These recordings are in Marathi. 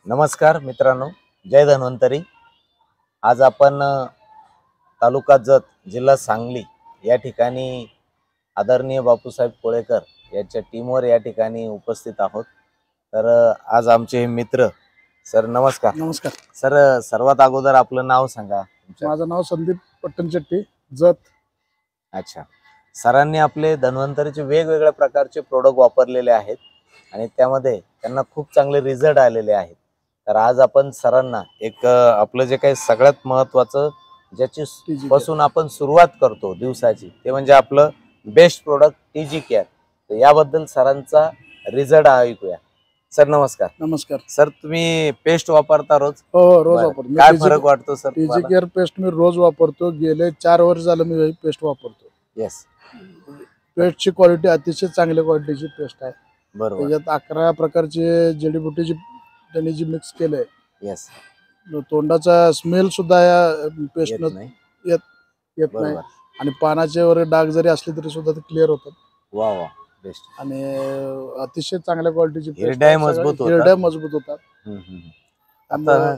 नमस्कार मित्रांनो, जय धन्वंतरी। आज आपण तालुका जत जिल्हा सांगली या ठिकाणी आदरणीय बापूसाहेब कोळेकर यांच्या टीमवर या ठिकाणी उपस्थित आहोत। तर आज आमचे मित्र सर, नमस्कार। नमस्कार सर, सर्वात अगोदर आपलं नाव सांगा। माझं नाव संदीप पट्टणचट्टी, जत। अच्छा, सरांनी आपले धन्वंतरीचे वेगवेगळ्या प्रकारचे प्रोडक्ट वापरलेले आहेत आणि त्यामध्ये त्यांना खूप चांगले रिझल्ट आलेले आहेत। तर आज आपण सरांना एक आपलं जे काही सगळ्यात महत्त्वाचं ज्याची पासून आपण सुरुवात करतो दिवसाची, ते म्हणजे आपलं बेस्ट प्रोडक्ट टीजी केअर। तर याबद्दल सरांचा रिझल्ट ऐकूया। सर नमस्कार। नमस्कार सर, तुम्ही पेस्ट वापरता रोज? हो, रोज वापरतो। काय फरक वाटतो सर टीजी केअर पेस्ट मी रोज वापरतो। गेले 4 वर्ष झालं मी ही पेस्ट वापरतो। येस, पेस्टची क्वालिटी अतिशय चांगल्या क्वालिटीची पेस्ट आहे। बरोबर। त्याच्यात 11 प्रकारचे जडीबुटीची त्यांनी जी मिक्स केलंय। येस, तोंडाचा स्मेल सुद्धा या पेस्ट नाही येत नाही आणि पानाचे वर डाग जरी असले तरी सुद्धा ते क्लिअर होतात। वा वा, बेस्ट। आणि अतिशय चांगल्या क्वालिटीची हिरड्या मजबूत होतात। आता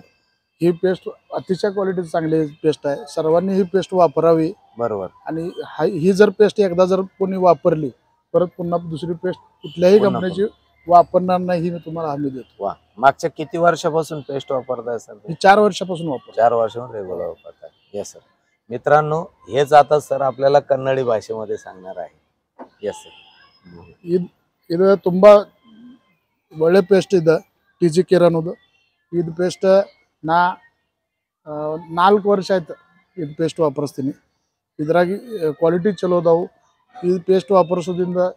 ही पेस्ट अतिशय क्वालिटी चांगली पेस्ट आहे। सर्वांनी ही पेस्ट वापरावी। बरोबर। आणि ही जर पेस्ट एकदा जर कोणी वापरली, परत पुन्हा दुसरी पेस्ट कुठल्याही कंपनीची वापरणार नाही, ही मी तुम्हाला हमी देतो। वा, मागच्या किती वर्षापासून पेस्ट वापरताय सर? मी 4 वर्षापासून वापरतो। 4 वर्षापासून रेग्युलर वापरताय। Yes sir. मित्रांनो, हेच आता सर आपल्याला कन्नडी भाषेमध्ये सांगणार आहे। Yes sir. ಇದು ತುಂಬಾ ಒಳ್ಳೆ ಪೇಸ್ಟ್ ಇದೆ ಟಿಜಿ ಕೇರ್ ಅನ್ನೋದು। ಇದು ಪೇಸ್ಟ್ ನಾ 4 ವರ್ಷ ಆಯ್ತು ಇದು ಪೇಸ್ಟ್ ವಾಪರಿಸ್ತೀನಿ। ಇದ್ರಾಗಿ ಕ್ವಾಲಿಟಿ ಚಲೋ ಅದಾವು। ಇದು ಪೇಸ್ಟ್ ವಾಪರಿಸೋದ್ರಿಂದ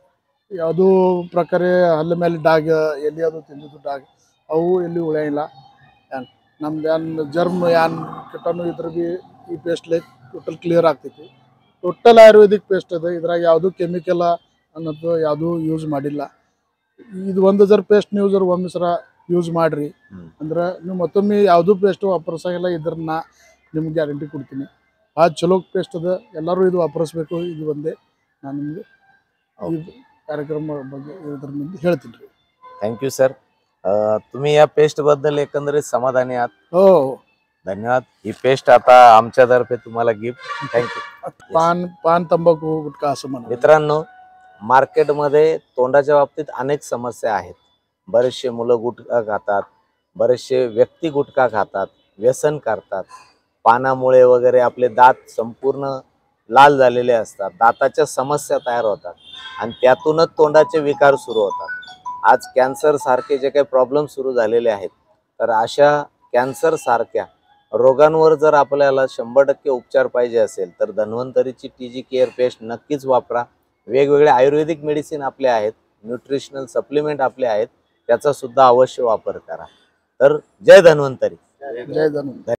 ಯಾವುದೂ ಪ್ರಕಾರ ಹಲ್ಲ ಮೇಲೆ ಡಾಗ್ ಎಲ್ಲಿ ಅದು ತಿಂದಿದ್ದು ಡಾಗ್ ಅವು ಎಲ್ಲಿ ಉಳಿಯಂಗಿಲ್ಲ। ನಮ್ದು ಏನು ಜರ್ಮ್ ಏನು ಕಿಟಾಣು ಇದ್ರ ಬಿ ಈ ಪೇಸ್ಟ್ಲೆ ಟೋಟಲ್ ಕ್ಲಿಯರ್ ಆಗ್ತೈತಿ। ಟೋಟಲ್ ಆಯುರ್ವೇದಿಕ್ ಪೇಸ್ಟ್ ಅದ। ಇದ್ರಾಗ ಯಾವುದೂ ಕೆಮಿಕಲ್ ಅನ್ನೋದು ಯಾವುದೂ ಯೂಸ್ ಮಾಡಿಲ್ಲ। ಇದು ಒಂದು ಜರ ಪೇಸ್ಟ್ ನೀವು ಜರ ಒಮ್ಮೆ ಸರ ಯೂಸ್ ಮಾಡ್ರಿ ಅಂದ್ರೆ ನೀವು ಮತ್ತೊಮ್ಮೆ ಯಾವುದೂ ಪೇಸ್ಟ್ ವಾಪರಿಸಂಗಿಲ್ಲ। ಇದ್ರನ್ನ ನಿಮ್ಗೆ ಗ್ಯಾರಂಟಿ ಕೊಡ್ತೀನಿ। ಭಾಳ ಚಲೋ ಪೇಸ್ಟ್ ಅದ, ಎಲ್ಲರೂ ಇದು ವಾಪರಿಸ್ಬೇಕು। ಇದು ಒಂದೇ ನಾನು ನಿಮಗೆ ಈ कार्यक्रम ಬಗ್ಗೆ ಇದ್ರ ಮುಂದೆ ಹೇಳ್ತೀನಿ ರೀ। Thank you sir. तुम्ही या पेस्ट बद्दल एकंदरीत समाधानी आहात? हो, धन्यवाद। ही पेस्ट आता आमच्यातर्फे तुम्हाला गिफ्ट। थँक्यू। पान तंबाखू गुटखा असं म्हणा। मित्रांनो, मार्केटमध्ये तोंडाच्या बाबतीत अनेक समस्या आहेत। बरेचसे मुलं गुटखा खातात, बरेचसे व्यक्ती गुटखा खातात, व्यसन करतात। पानामुळे वगैरे आपले दात संपूर्ण लाल झालेले असतात, दाताच्या समस्या तयार होतात आणि त्यातूनच तोंडाचे विकार सुरू होतात। आज कॅन्सर सारखे जे काही प्रॉब्लेम सुरू झालेले आहेत, तर अशा कॅन्सर सारख्या रोगांवर जर आपल्याला 100% उपचार पाहिजे असेल तर धन्वंतरीची टीजी केअर पेस्ट नक्कीच वापरा। वेगवेगळे आयुर्वेदिक मेडिसिन आपले आहेत, न्यूट्रिशनल सप्लिमेंट आपले आहेत, त्याचा सुद्धा अवश्य वापर करा। तर जय धन्वंतरी। जय धन्वंतरी।